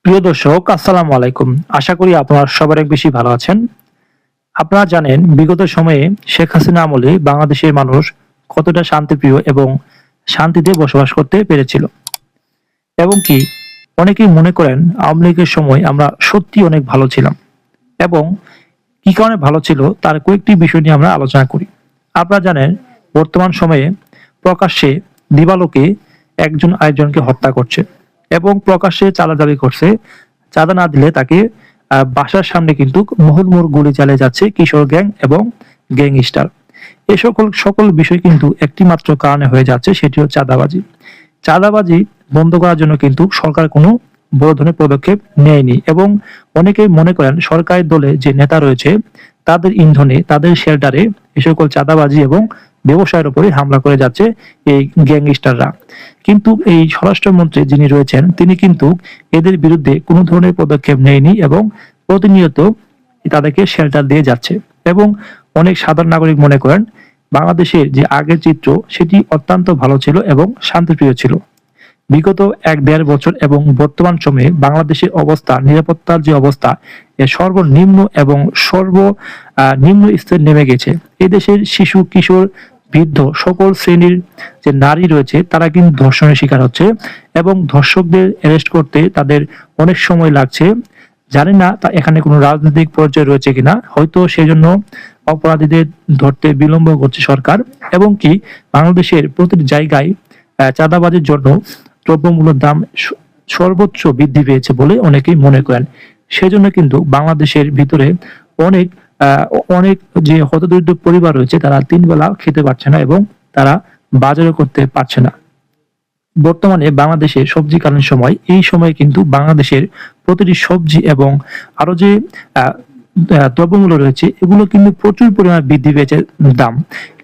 প্রিয় দর্শক, আসসালামু আলাইকুম। আশা করি আপনারা সবার অনেক বেশি ভালো আছেন। আপনারা জানেন বিগত সময়ে শেখ হাসিনা আমলে বাংলাদেশের মানুষ কতটা শান্তিপ্রিয় এবং শান্তিতে বসবাস করতে পেরেছিল। এবং কি অনেকেই মনে করেন আওয়ামী লীগের সময় আমরা সত্যি অনেক ভালো ছিলাম। এবং কি কারণে ভালো ছিল তার কয়েকটি বিষয় নিয়ে আমরা আলোচনা করি। আপনারা জানেন বর্তমান সময়ে প্রকাশ্যে দিবালোকে একজন আরেকজনকে হত্যা করছে এবং প্রকাশ্যে চাঁদা দাবি করছে। চাঁদা না দিলে তাকে বাসার সামনে কিন্তু মুহুর্মুহু গুলি চালিয়ে যাচ্ছে কিশোর গ্যাং এবং গ্যাংস্টার। এই সকল বিষয় কিন্তু একটি মাত্র কারণে হয়ে যাচ্ছে, সেটি হচ্ছে চাঁদাবাজি। চাঁদাবাজি বন্ধ করার জন্য কিন্তু সরকার কোনো বড় ধরনের পদক্ষেপ নেয়নি এবং অনেকেই মনে করেন সরকারের দলে যে নেতা রয়েছে তাদের ইন্ধনে, তাদের শেল্টারে এ সকল চাঁদাবাজি এবং ব্যবসায়ের উপরে হামলা করে যাচ্ছে এই গ্যাংস্টাররা। কিন্তু এই স্বরাষ্ট্রমন্ত্রী যিনি রয়েছেন তিনি কিন্তু এদের বিরুদ্ধে কোনো ধরনের পদক্ষেপ নেয়নি এবং প্রতিনিয়ত তাদেরকে শেল্টার দিয়ে যাচ্ছে। এবং অনেক সাধারণ নাগরিক মনে করেন বাংলাদেশের যে আগের চিত্র সেটি অত্যন্ত ভালো ছিল এবং শান্তিপ্রিয় ছিল। বিগত ১-১.৫ বছর এবং বর্তমান সময়ে বাংলাদেশের অবস্থা, নিরাপত্তার যে অবস্থা সর্বনিম্ন এবং নিম্ন স্তরে নেমে গেছে। এই দেশের শিশু, কিশোর, বৃদ্ধ সকল শ্রেণীর যে নারী রয়েছে তারা কিন্তু ধর্ষণের শিকার হচ্ছে এবং ধর্ষকদের অ্যারেস্ট করতে তাদের অনেক সময় লাগছে। জানি না তা এখানে কোনো রাজনৈতিক পর্যায়ে রয়েছে কিনা, হয়তো সেজন্য অপরাধীদের ধরতে বিলম্ব করছে সরকার। এবং কি বাংলাদেশের প্রতিটি জায়গায় চাঁদাবাজির জন্য দ্রব্যমূল্যের দাম সর্বোচ্চ বৃদ্ধি পেয়েছে বলে অনেকেই মনে করেন। সেজন্য কিন্তু বাংলাদেশের ভিতরে অনেক অনেক যে হতদরিদ্র পরিবার রয়েছে তারা ৩ বেলা খেতে পারছে না এবং তারা বাজারও করতে পারছে না। বর্তমানে বাংলাদেশে সবজিকালীন সময়, এই সময়ে কিন্তু বাংলাদেশের প্রতিটি সবজি এবং আরো যে দ্রব্যমূল্য রয়েছে এগুলো কিন্তু প্রচুর পরিমাণে বৃদ্ধি পেয়েছে দাম,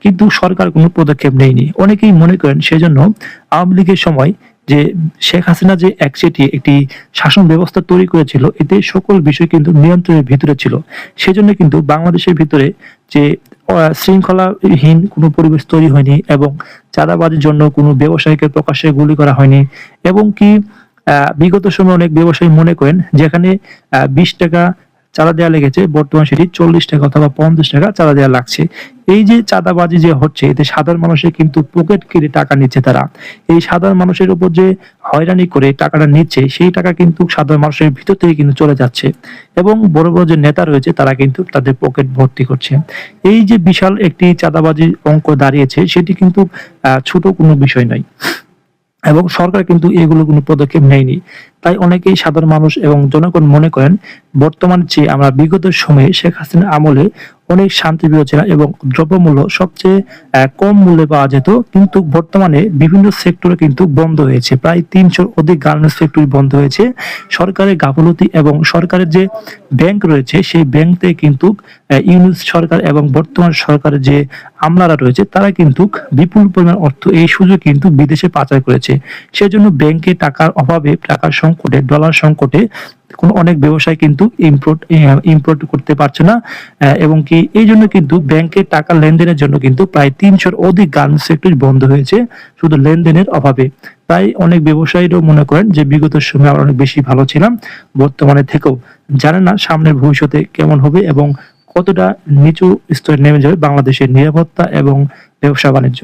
কিন্তু সরকার কোনো পদক্ষেপ নেয়নি। অনেকেই মনে করেন সেজন্য আওয়ামী লীগের সময় যে শেখ হাসিনা যে একটি শাসন ব্যবস্থা তৈরি করেছিল এতে সকল বিষয় কিন্তু নিয়ন্ত্রণের ভিতরে ছিল। সেজন্য কিন্তু বাংলাদেশের ভিতরে যে শৃঙ্খলাহীন কোনো পরিবেশ তৈরি হয়নি এবং চাঁদাবাজির জন্য কোনো ব্যবসায়ীকে প্রকাশ্যে গুলি করা হয়নি। এবং কি বিগত সময়ে অনেক ব্যবসায়ী মনে করেন যেখানে ২০ টাকা চাঁদা দেওয়া লেগেছে বর্তমানে সেটি ৪০ টাকা অথবা ৫০ টাকা চাঁদা দেওয়া লাগছে। এই যে চাঁদাবাজি যে হচ্ছে এতে সাধারণ মানুষের কিন্তু পকেট কেটে টাকা নিচ্ছে তারা। এই সাধারণ মানুষের উপর যে হয়রানি করে টাকাটা নিচ্ছে সেই টাকা কিন্তু সাধারণ মানুষের ভিতর থেকে কিন্তু চলে যাচ্ছে এবং বড় বড় যে নেতা রয়েছে তারা কিন্তু তাদের পকেট ভর্তি করছে। এই যে বিশাল একটি চাঁদাবাজির অঙ্ক দাঁড়িয়েছে সেটি কিন্তু ছোট কোনো বিষয় নয় এবং সরকার কিন্তু এগুলো কোনো পদক্ষেপ নেয়নি। তাই অনেকেই সাধারণ মানুষ এবং জনগণ মনে করেন বর্তমান চেয়ে আমরা বিগত সময়ে শেখ হাসিনা আমলে অনেক শান্তিপ্রিয় ছিলাম এবং দ্রব্যমূল্য সবচেয়ে কম মূল্যে পাওয়া যেত। কিন্তু বর্তমানে বিভিন্ন সেক্টরে কিন্তু বন্ধ হয়েছে, প্রায় ৩০০ অধিক গার্মেন্টস ফ্যাক্টরি বন্ধ হয়েছে। সরকারের গাফলতি এবং সরকারের যে ব্যাংক রয়েছে সেই ব্যাংক থেকে কিন্তু ইউনূস সরকার এবং বর্তমান সরকারের যে আমলারা রয়েছে তারা কিন্তু বিপুল পরিমাণ অর্থ এই সুযোগ কিন্তু বিদেশে পাচার করেছে। সেজন্য ব্যাংকে টাকার অভাবে, টাকার সংকটে, ডলার সংকটে অনেক ব্যবসায়ী কিন্তু ইম্পোর্ট করতে পারছে না। এবং কি এই জন্য কিন্তু ব্যাংকে টাকা লেনদেনের জন্য কিন্তু প্রায় ৩০০ অধিক গার্মেন্টস ফ্যাক্টরি বন্ধ হয়েছে শুধু লেনদেনের অভাবে। তাই অনেক ব্যবসায়ীরাও মনে করেন যে বিগত সময়ে আমরা অনেক বেশি ভালো ছিলাম বর্তমানে থেকেও। জানেন না সামনের ভবিষ্যতে কেমন হবে এবং কতটা নিচু স্তরে নেমে যাবে বাংলাদেশের নিরাপত্তা এবং ব্যবসা বাণিজ্য।